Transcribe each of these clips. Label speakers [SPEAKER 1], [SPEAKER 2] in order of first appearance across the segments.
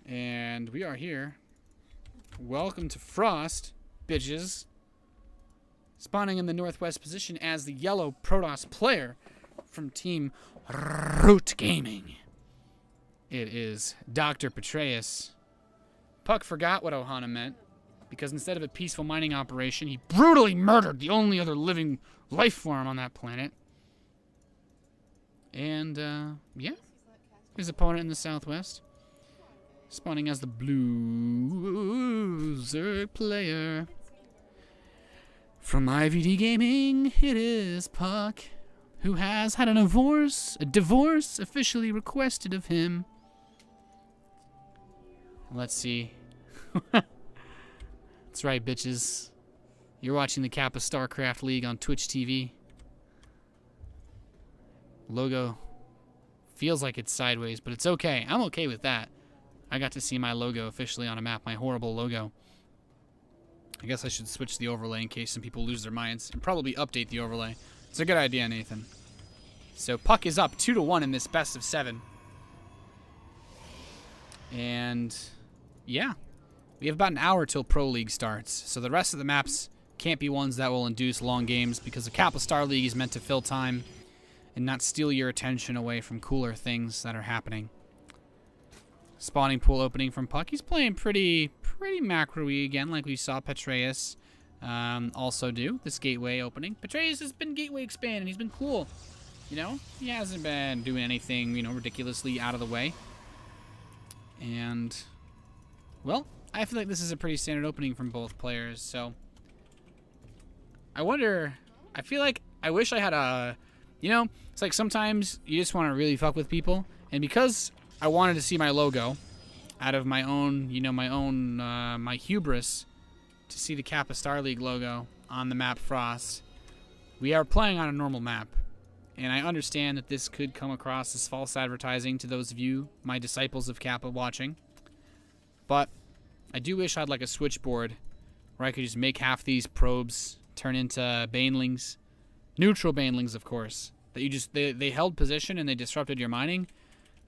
[SPEAKER 1] And we are here. Welcome to Frost, bitches. Spawning in the northwest position as the yellow Protoss player from Team Root Gaming. It is Dr. Petraeus. puCK forgot what Ohana meant, because instead of a peaceful mining operation, he brutally murdered the only other living life form on that planet. And, yeah. His opponent in the southwest. Spawning as the blue ZvP player. From IVD Gaming, it is puCK, who has had a divorce officially requested of him. Let's see. That's right, bitches. You're watching the Kappa StarCraft League on Twitch TV. Logo feels like it's sideways, but it's okay. I'm okay with that. I got to see my logo officially on a map, my horrible logo. I guess I should switch the overlay in case some people lose their minds, and probably update the overlay. It's a good idea, Nathan. So puCK is up 2-1 in this best of 7. And yeah, we have about an hour till Pro League starts. So the rest of the maps can't be ones that will induce long games, because the Kappa StarLeague is meant to fill time and not steal your attention away from cooler things that are happening. Spawning pool opening from puCK. He's playing pretty macro-y again, like we saw Petraeus also do. This gateway opening. Petraeus has been gateway expanding. He's been cool. You know, he hasn't been doing anything, you know, ridiculously out of the way. And, well, I feel like this is a pretty standard opening from both players. So, I wonder, I feel like I wish I had a, you know, it's like sometimes you just want to really fuck with people. And because I wanted to see my logo out of my own, you know, my hubris to see the Kappa StarLeague logo on the map Frost. We are playing on a normal map, and I understand that this could come across as false advertising to those of you, my disciples of Kappa, watching. But I do wish I had like a switchboard where I could just make half these probes turn into banelings, neutral banelings, of course. That you just they held position and they disrupted your mining.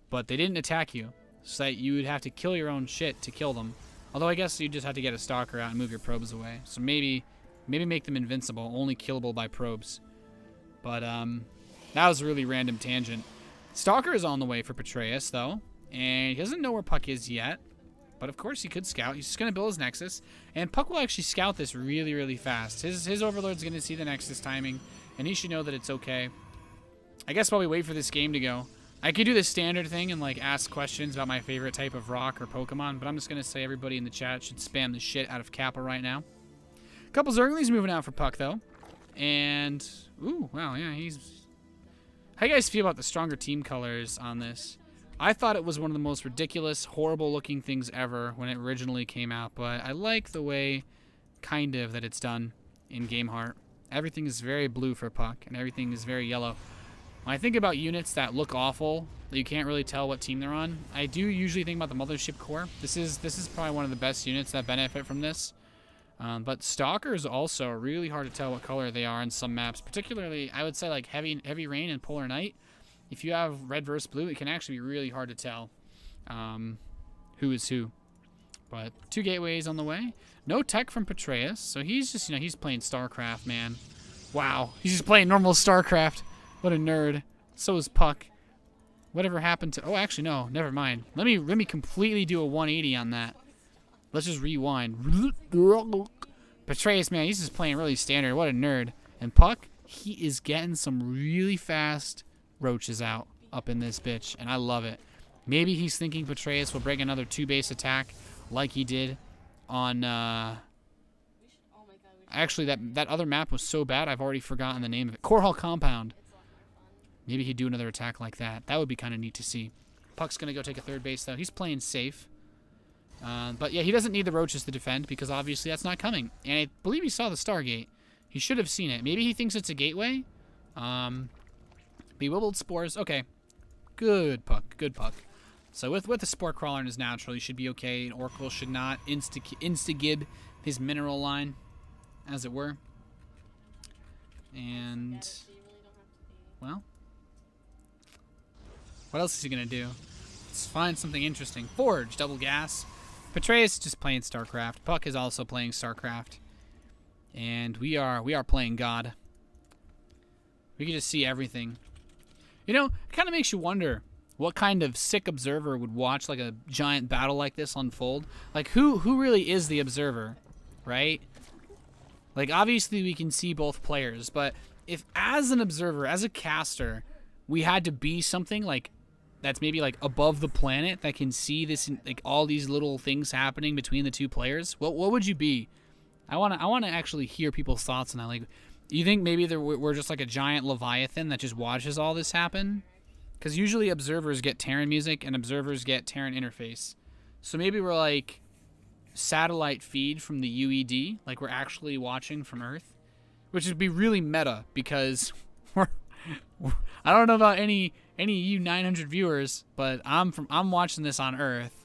[SPEAKER 1] But they didn't attack you, so that you would have to kill your own shit to kill them. Although I guess you just have to get a stalker out and move your probes away. So maybe make them invincible, only killable by probes. But that was a really random tangent. Stalker is on the way for Petraeus though, and he doesn't know where puCK is yet. But of course he could scout. He's just gonna build his Nexus, and puCK will actually scout this really fast. His Overlord's gonna see the Nexus timing, and he should know that it's okay. I guess while we wait for this game to go, I could do the standard thing and like ask questions about my favorite type of rock or Pokemon, but I'm just going to say everybody in the chat should spam the shit out of Kappa right now. A couple Zerglies moving out for puCK though. And, ooh, wow, yeah, he's... How do you guys feel about the stronger team colors on this? I thought it was one of the most ridiculous, horrible looking things ever when it originally came out, but I like the way, kind of, that it's done in Game Heart. Everything is very blue for puCK, and everything is very yellow. When I think about units that look awful, that you can't really tell what team they're on, I do usually think about the Mothership Core. This is probably one of the best units that benefit from this. But Stalkers also are really hard to tell what color they are in some maps. Particularly, I would say like Heavy Rain and Polar Night. If you have red versus blue, it can actually be really hard to tell who is who. But 2 gateways on the way. No tech from Petraeus, so he's just, you know, he's playing StarCraft, man. Wow, he's just playing normal StarCraft. What a nerd. So is puCK. Whatever happened to... Oh, actually, no. Never mind. Let me completely do a 180 on that. Let's just rewind. Petraeus, man, he's just playing really standard. What a nerd. And puCK, he is getting some really fast roaches out up in this bitch, and I love it. Maybe he's thinking Petraeus will bring another 2-base attack like he did on... Actually, that other map was so bad, I've already forgotten the name of it. Core Hall Compound. Maybe he'd do another attack like that. That would be kind of neat to see. puCK's going to go take a 3rd base, though. He's playing safe. But, yeah, he doesn't need the roaches to defend because, obviously, that's not coming. And I believe he saw the Stargate. He should have seen it. Maybe he thinks it's a gateway. Bewildered Spores. Okay. Good puCK. Good puCK. So, with the Spore Crawler in his natural, he should be okay. And Oracle should not insta-gib his mineral line, as it were. And, well... What else is he going to do? Let's find something interesting. Forge, double gas. Petraeus is just playing StarCraft. puCK is also playing StarCraft. And we are playing God. We can just see everything. You know, it kind of makes you wonder what kind of sick observer would watch like a giant battle like this unfold. Like who really is the observer, right? Like obviously we can see both players, but if as an observer, as a caster, we had to be something like that's maybe like above the planet that can see this, like all these little things happening between the two players, what would you be? I want to actually hear people's thoughts on that. Like, you think maybe we're just like a giant Leviathan that just watches all this happen? Because usually observers get Terran music and observers get Terran interface. So maybe we're like satellite feed from the UED, like we're actually watching from Earth, which would be really meta because I don't know about any you 900 viewers, but I'm watching this on Earth.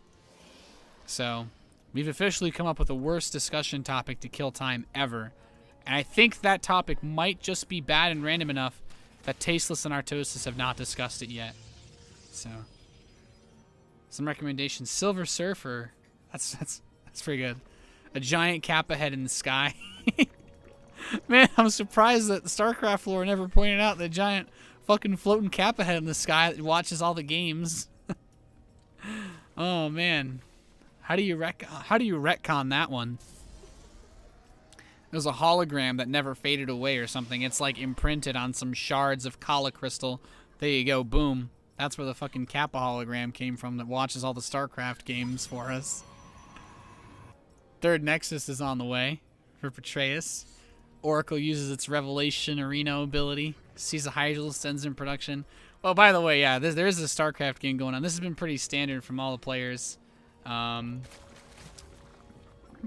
[SPEAKER 1] So we've officially come up with the worst discussion topic to kill time ever. And I think that topic might just be bad and random enough that Tasteless and Artosis have not discussed it yet. So, some recommendations. Silver Surfer. That's pretty good. A giant Kappa head in the sky. Man, I'm surprised that the StarCraft lore never pointed out the giant fucking floating Kappa head in the sky that watches all the games. Oh man. How do you retcon that one? It was a hologram that never faded away or something. It's like imprinted on some shards of Kala crystal. There you go, boom. That's where the fucking Kappa hologram came from that watches all the StarCraft games for us. Third Nexus is on the way for Petraeus. Oracle uses its Revelation Arena ability. Sees a Hydral, sends in production. Oh, by the way, yeah, there is a StarCraft game going on. This has been pretty standard from all the players.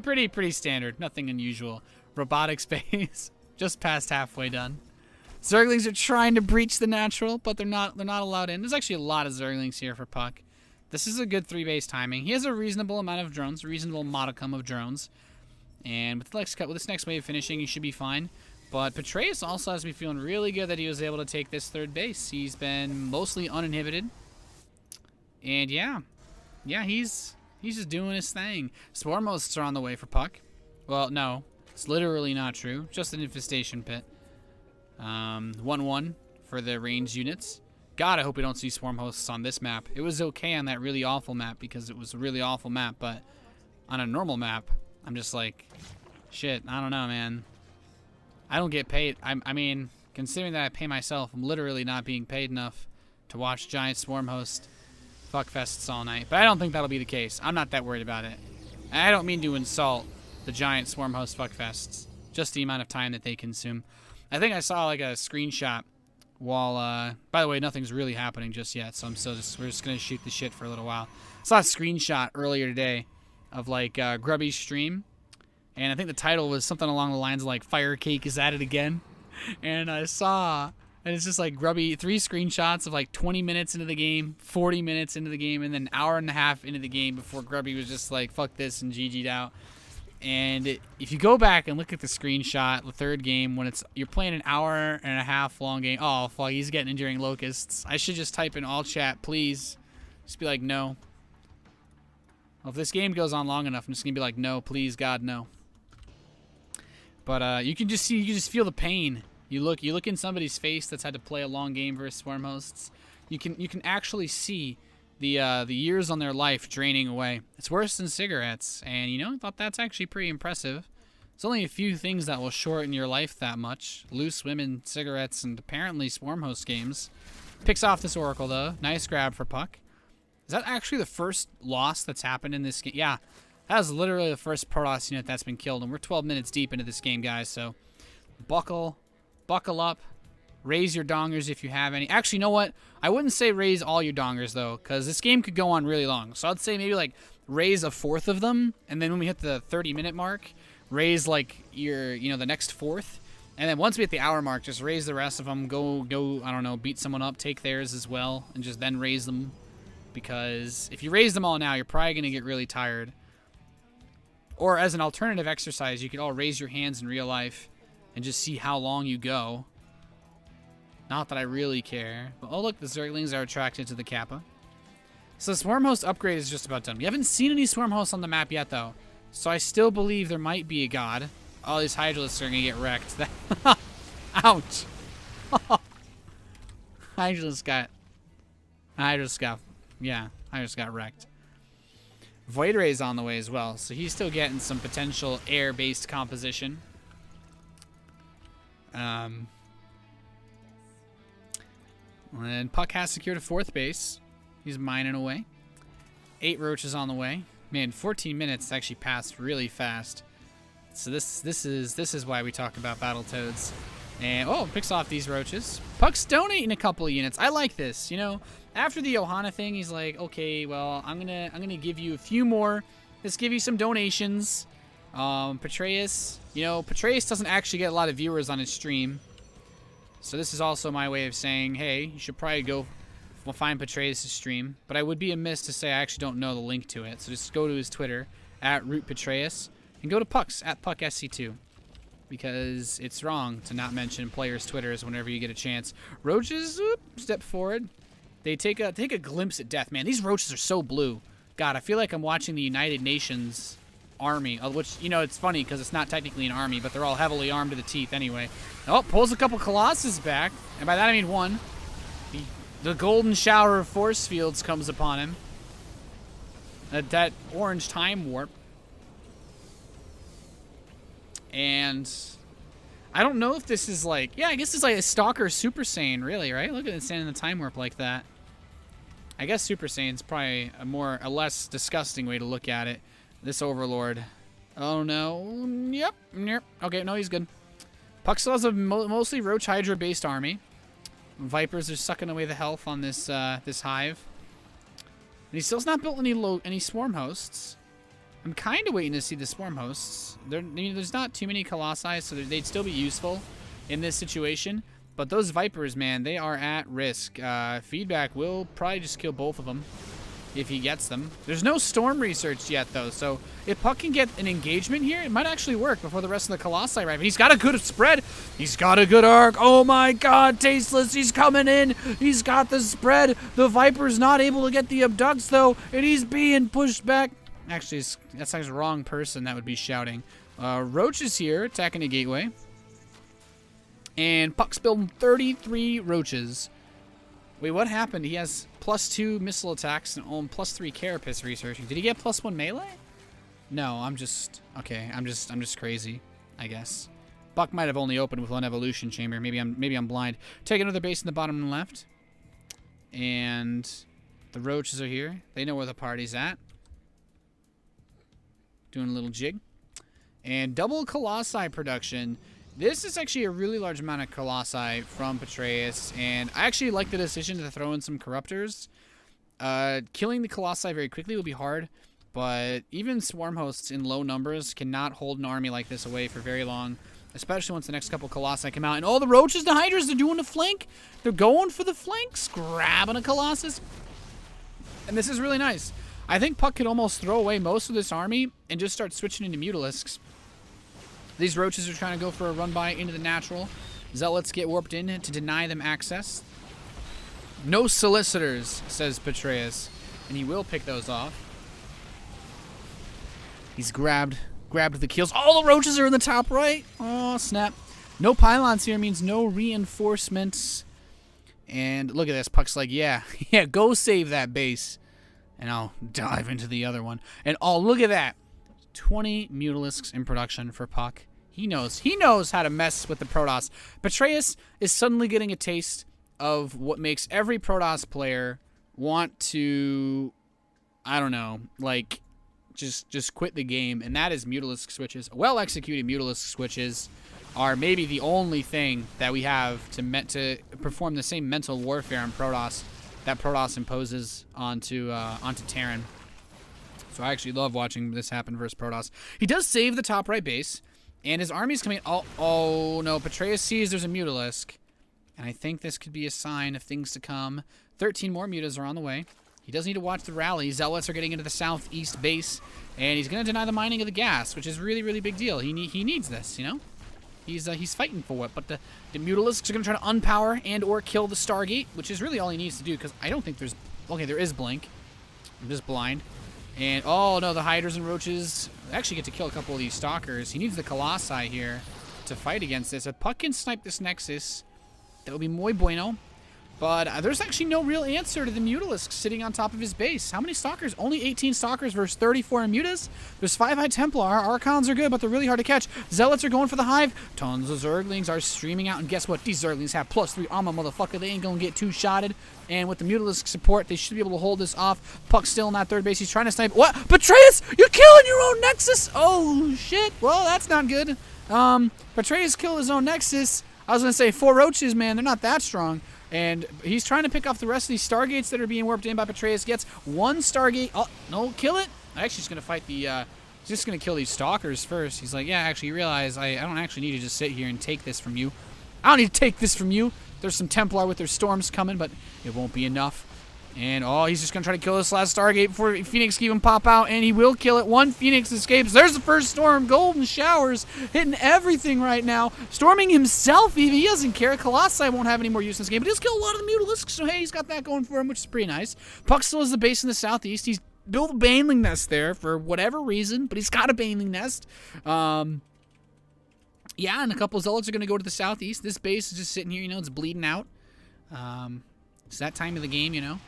[SPEAKER 1] Pretty standard. Nothing unusual. Robotics base, just past halfway done. Zerglings are trying to breach the natural, but they're not allowed in. There's actually a lot of Zerglings here for puCK. This is a good 3-base timing. He has a reasonable amount of drones, a reasonable modicum of drones. And with this next wave finishing, he should be fine. But Petraeus also has me feeling really good that he was able to take this 3rd base. He's been mostly uninhibited. And yeah, he's just doing his thing. Swarm hosts are on the way for puCK. Well, no. It's literally not true. Just an infestation pit. 1-1 for the ranged units. God, I hope we don't see swarm hosts on this map. It was okay on that really awful map because it was a really awful map, but on a normal map, I'm just like, shit, I don't know, man. I don't get paid. I mean, considering that I pay myself, I'm literally not being paid enough to watch giant swarm host fuckfests all night. But I don't think that'll be the case. I'm not that worried about it. And I don't mean to insult the giant swarm host fuckfests, just the amount of time that they consume. I think I saw like a screenshot while, by the way, nothing's really happening just yet, so we're just gonna shoot the shit for a little while. I saw a screenshot earlier today of like Grubby's stream, and I think the title was something along the lines of like "Fire Cake is at it again," and I saw, and it's just like Grubby, 3 screenshots of like 20 minutes into the game, 40 minutes into the game, and then an hour and a half into the game before Grubby was just like, "Fuck this," and GG'd out. And if you go back and look at the screenshot, the 3rd game, when you're playing an hour and a half long game, oh fuck, he's getting enduring locusts. I should just type in all chat, please. Just be like, no. Well, if this game goes on long enough, I'm just gonna be like, no, please, God, no. But you can just feel the pain. You look in somebody's face that's had to play a long game versus swarm hosts. You can actually see the years on their life draining away. It's worse than cigarettes, and you know, I thought that's actually pretty impressive. There's only a few things that will shorten your life that much: loose women, cigarettes, and apparently swarm host games. Picks off this Oracle though. Nice grab for puCK. Is that actually the first loss that's happened in this game? Yeah, that was literally the first Protoss unit that's been killed, and we're 12 minutes deep into this game, guys. So buckle up. Raise your dongers if you have any. Actually, you know what? I wouldn't say raise all your dongers, though, because this game could go on really long. So I'd say maybe, like, raise a 4th of them, and then when we hit the 30-minute mark, raise, like, the next 4th. And then once we hit the hour mark, just raise the rest of them. Go, I don't know, beat someone up, take theirs as well, and just then raise them. Because if you raise them all now, you're probably going to get really tired. Or as an alternative exercise, you could all raise your hands in real life and just see how long you go. Not that I really care. But, oh, look, the Zerglings are attracted to the Kappa. So the Swarm Host upgrade is just about done. We haven't seen any Swarm Hosts on the map yet, though. So I still believe there might be a god. All these Hydralisks are going to get wrecked. Ouch. Hydralisk got wrecked. Void Ray's on the way as well, so he's still getting some potential air-based composition. And puCK has secured a 4th base. He's mining away. 8 roaches on the way. Man, 14 minutes actually passed really fast. So this is why we talk about Battletoads. And picks off these roaches. puCK's donating a couple of units. I like this. You know, after the Ohana thing, he's like, okay, well, I'm gonna give you a few more. Let's give you some donations. Petraeus, Petraeus doesn't actually get a lot of viewers on his stream. So this is also my way of saying, hey, you should probably go find Petraeus' stream. But I would be amiss to say I actually don't know the link to it. So just go to his Twitter, @RootPetraeus, and go to puCK's, @puCK_SC2. Because it's wrong to not mention players' Twitters whenever you get a chance. Roaches, step forward. They take a glimpse at death, man. These roaches are so blue. God, I feel like I'm watching the United Nations army, which, it's funny because it's not technically an army, but they're all heavily armed to the teeth anyway. Pulls a couple Colossus back, and by that I mean one. The golden shower of force fields comes upon him. That orange time warp. And I don't know if this is like, I guess it's like a Stalker Super Saiyan, really, right? Look at it standing in the time warp like that. I guess Super Saiyan's probably a less disgusting way to look at it. This Overlord. Oh no. Yep. Okay, no, he's good. puCK still has a mostly Roach Hydra based army. Vipers are sucking away the health on this this hive. And he still's not built any Swarm Hosts. I'm kind of waiting to see the Swarm Hosts. There's not too many Colossi, so they'd still be useful in this situation. But those Vipers, man, they are at risk. Feedback will probably just kill both of them if he gets them. There's no Storm research yet, though, so if puCK can get an engagement here, it might actually work before the rest of the Colossi arrive. He's got a good spread. He's got a good arc. Oh, my God, Tasteless, he's coming in. He's got the spread. The Viper's not able to get the abducts, though, and he's being pushed back. Actually, that's like the wrong person that would be shouting. Roach is here, attacking a gateway. And puCK's building 33 roaches. Wait, what happened? He has +2 missile attacks and +3 carapace researching. Did he get +1 melee? No, I'm just crazy, I guess. puCK might have only opened with 1 evolution chamber. Maybe I'm blind. Take another base in the bottom left. And the roaches are here. They know where the party's at. Doing a little jig. And double Colossi production. This is actually a really large amount of Colossi from Petraeus, and I actually like the decision to throw in some Corruptors. Killing the Colossi very quickly will be hard, but even Swarm Hosts in low numbers cannot hold an army like this away for very long, especially once the next couple Colossi come out. And all the Roaches and Hydras, they're doing a flank. They're going for the flanks, grabbing a Colossus. And this is really nice. I think puCK could almost throw away most of this army and just start switching into Mutalisks. These roaches are trying to go for a run-by into the natural. Zealots get warped in to deny them access. No solicitors, says Petraeus, and he will pick those off. He's grabbed the kills. All the roaches are in the top right. Oh, snap. No pylons here means no reinforcements. And look at this. puCK's like, yeah, go save that base. And I'll dive into the other one. And oh, look at that. 20 Mutalisks in production for puCK. He knows how to mess with the Protoss. Petraeus is suddenly getting a taste of what makes every Protoss player want to, I don't know, like just quit the game, and that is Mutalisk switches. Well-executed Mutalisk switches are maybe the only thing that we have to perform the same mental warfare on Protoss that Protoss imposes onto Terran. So I actually love watching this happen versus Protoss. He does save the top right base, and his army's coming. Oh no, Petraeus sees there's a Mutalisk, and I think this could be a sign of things to come. 13 more Mutas are on the way. He does need to watch the rally. Zealots are getting into the southeast base, and he's going to deny the mining of the gas, which is really, really big deal. He needs this, you know? He's fighting for it, but the Mutalisks are going to try to unpower and or kill the Stargate, which is really all he needs to do, because I don't think there's... Okay, there is Blink. I'm just blind. And, oh, no, the Hydras and Roaches actually get to kill a couple of these Stalkers. He needs the Colossi here to fight against this. If puCK can snipe this Nexus, that would be muy bueno. But there's actually no real answer to the Mutalisk sitting on top of his base. How many Stalkers? Only 18 Stalkers versus 34 Mutas. There's 5 High Templar. Archons are good, but they're really hard to catch. Zealots are going for the Hive. Tons of Zerglings are streaming out. And guess what? These Zerglings have +3 armor, motherfucker. They ain't going to get 2-shotted. And with the Mutalisk support, they should be able to hold this off. puCK's still in that third base. He's trying to snipe. What? Petraeus, you're killing your own Nexus. Oh, shit. Well, that's not good. Petraeus killed his own Nexus. I was going to say 4 Roaches, man. They're not that strong. And he's trying to pick off the rest of these Stargates that are being warped in by Petraeus. Gets 1 Stargate. Oh, no, kill it. Actually, he's going to fight the, he's just going to kill these Stalkers first. He's like, yeah, actually, you realize I don't actually need to just sit here and take this from you. I don't need to take this from you. There's some Templar with their storms coming, but it won't be enough. And, oh, he's just going to try to kill this last Stargate before Phoenix can even pop out, and he will kill it. 1 Phoenix escapes. There's the first storm. Golden showers hitting everything right now. Storming himself, even. He doesn't care. Colossi won't have any more use in this game, but he'll kill a lot of the Mutalisks, so hey, he's got that going for him, which is pretty nice. puCK still has the base in the southeast. He's built a Baneling nest there for whatever reason, but he's got a Baneling nest. Yeah, and a couple of Zealots are going to go to the southeast. This base is just sitting here, you know, it's bleeding out. It's that time of the game, you know.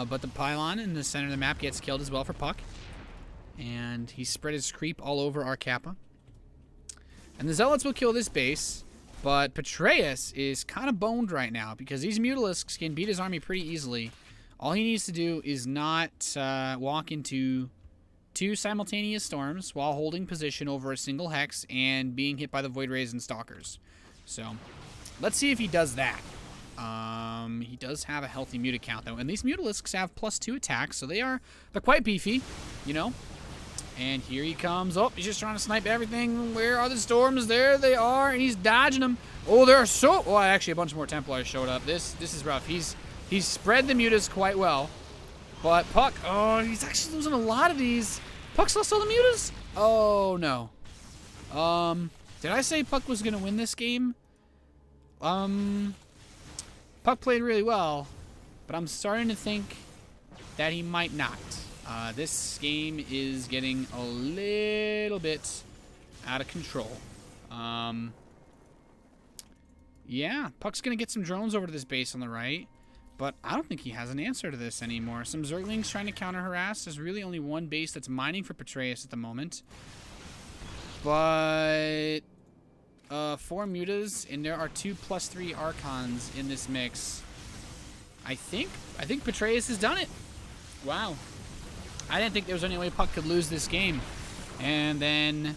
[SPEAKER 1] But the pylon in the center of the map gets killed as well for puCK. And he spread his creep all over our Kappa. And the Zealots will kill this base. But Petraeus is kind of boned right now because these Mutalisks can beat his army pretty easily. All he needs to do is not walk into 2 simultaneous storms while holding position over a single hex and being hit by the Void Rays and Stalkers. So, let's see if he does that. He does have a healthy Muta count, though. And these Mutalisks have +2 attacks, so they're quite beefy, you know. And here he comes. Oh, he's just trying to snipe everything. Where are the storms? There they are, and he's dodging them. Oh, there are so... Oh, actually, a bunch more Templars showed up. This is rough. He's spread the Mutas quite well. But puCK... Oh, he's actually losing a lot of these. puCK's lost all the Mutas? Oh, no. Did I say puCK was going to win this game? puCK played really well, but I'm starting to think that he might not. This game is getting a little bit out of control. Yeah, puCK's going to get some drones over to this base on the right, but I don't think he has an answer to this anymore. Some Zerglings trying to counter-harass. There's really only 1 base that's mining for Petraeus at the moment. But... 4 Mutas, and there are 2 +3 Archons in this mix. I think Petraeus has done it. Wow. I didn't think there was any way puCK could lose this game. And then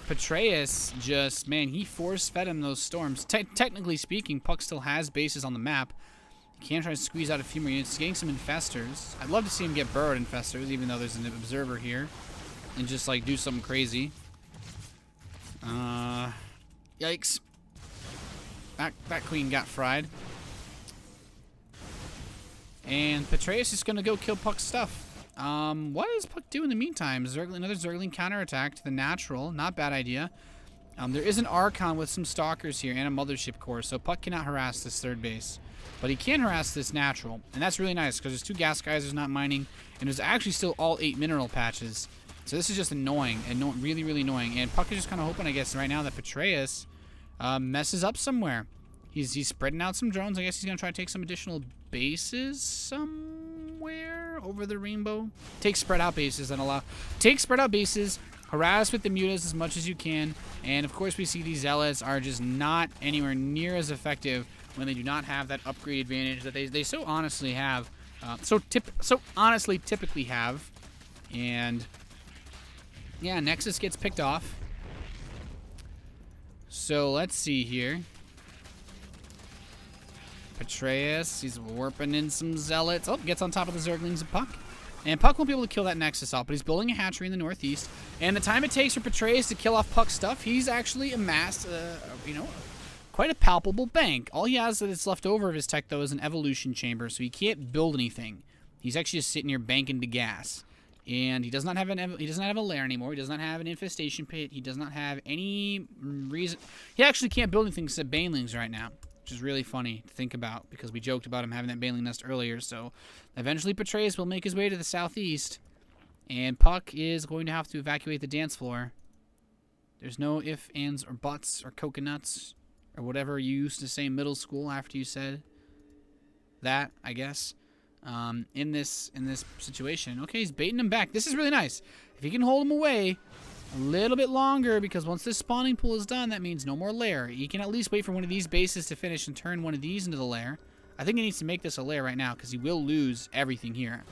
[SPEAKER 1] Petraeus just, man, he force-fed him those storms. Technically speaking, puCK still has bases on the map. He can try to squeeze out a few more units. He's getting some Infestors. I'd love to see him get burrowed Infestors, even though there's an Observer here. And just, like, do something crazy. Yikes. That queen got fried. And Petraeus is going to go kill puCK's stuff. What does puCK do in the meantime? Another Zergling counterattack to the natural. Not bad idea. There is an Archon with some Stalkers here and a Mothership Core, so puCK cannot harass this third base. But he can harass this natural. And that's really nice because there's 2 gas geysers not mining. And there's actually still all 8 mineral patches. So this is just annoying. And really, really annoying. And puCK is just kind of hoping, I guess, right now that Petraeus... messes up somewhere. He's spreading out some drones. I guess he's going to try to take some additional bases somewhere over the rainbow. Take spread out bases and harass with the Mutas as much as you can. And of course we see these Zealots are just not anywhere near as effective when they do not have that upgrade advantage that they so honestly have. Typically have. And yeah, Nexus gets picked off. So let's see here. Petraeus, he's warping in some Zealots. Oh, gets on top of the Zerglings of puCK. And puCK won't be able to kill that Nexus off, but he's building a hatchery in the northeast. And the time it takes for Petraeus to kill off puCK's stuff, he's actually amassed, quite a palpable bank. All he has that's left over of his tech, though, is an evolution chamber, so he can't build anything. He's actually just sitting here banking the gas. And he does not have a lair anymore. He does not have an infestation pit. He does not have any reason. He actually can't build anything except banelings right now. which is really funny to think about because we joked about him having that baneling nest earlier. So eventually Petraeus will make his way to the southeast, and puCK is going to have to evacuate the dance floor. There's no ifs, ands, or buts, or coconuts, or whatever you used to say in middle school after you said that, I guess, in this situation. Okay, he's baiting him back. This is really nice. If he can hold him away a little bit longer, because once this spawning pool is done, that means no more lair. He can at least wait for one of these bases to finish and turn one of these into the lair. I think he needs to make this a lair right now, because he will lose everything here.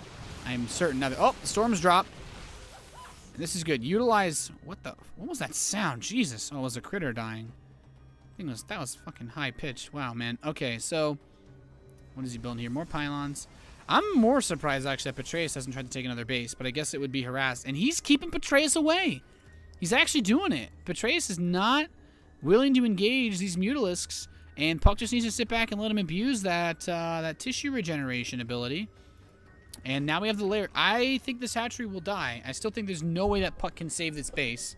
[SPEAKER 1] I'm certain of it. Oh, the storm's dropped. This is good. Utilize... What was that sound? Jesus. Oh, it was a critter dying. I think that was fucking high pitched. Wow, man. Okay, so... What is he building here? More pylons. I'm more surprised, actually, that Petraeus hasn't tried to take another base, but I guess it would be harassed. And he's keeping Petraeus away. He's actually doing it. Petraeus is not willing to engage these Mutalisks, and puCK just needs to sit back and let him abuse that that tissue regeneration ability. And now we have the lair. I think this hatchery will die. I still think there's no way that puCK can save this base,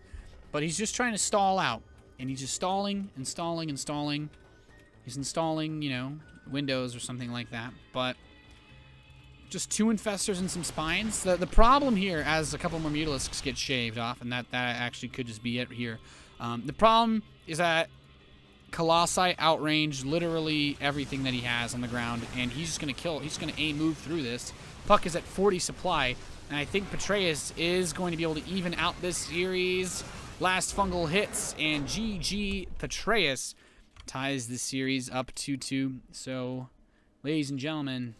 [SPEAKER 1] but he's just trying to stall out. And he's just stalling and stalling and stalling. He's installing, you know, windows or something like that. But just 2 infestors and some spines. The problem here, as a couple more Mutalisks get shaved off, and that actually could just be it here. The problem is that Colossi outrange literally everything that he has on the ground, and he's just going to kill. He's just going to move through this. puCK is at 40 supply, and I think Petraeus is going to be able to even out this series. Last fungal hits, and GG Petraeus ties this series up 2-2. So, ladies and gentlemen,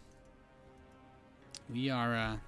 [SPEAKER 1] we are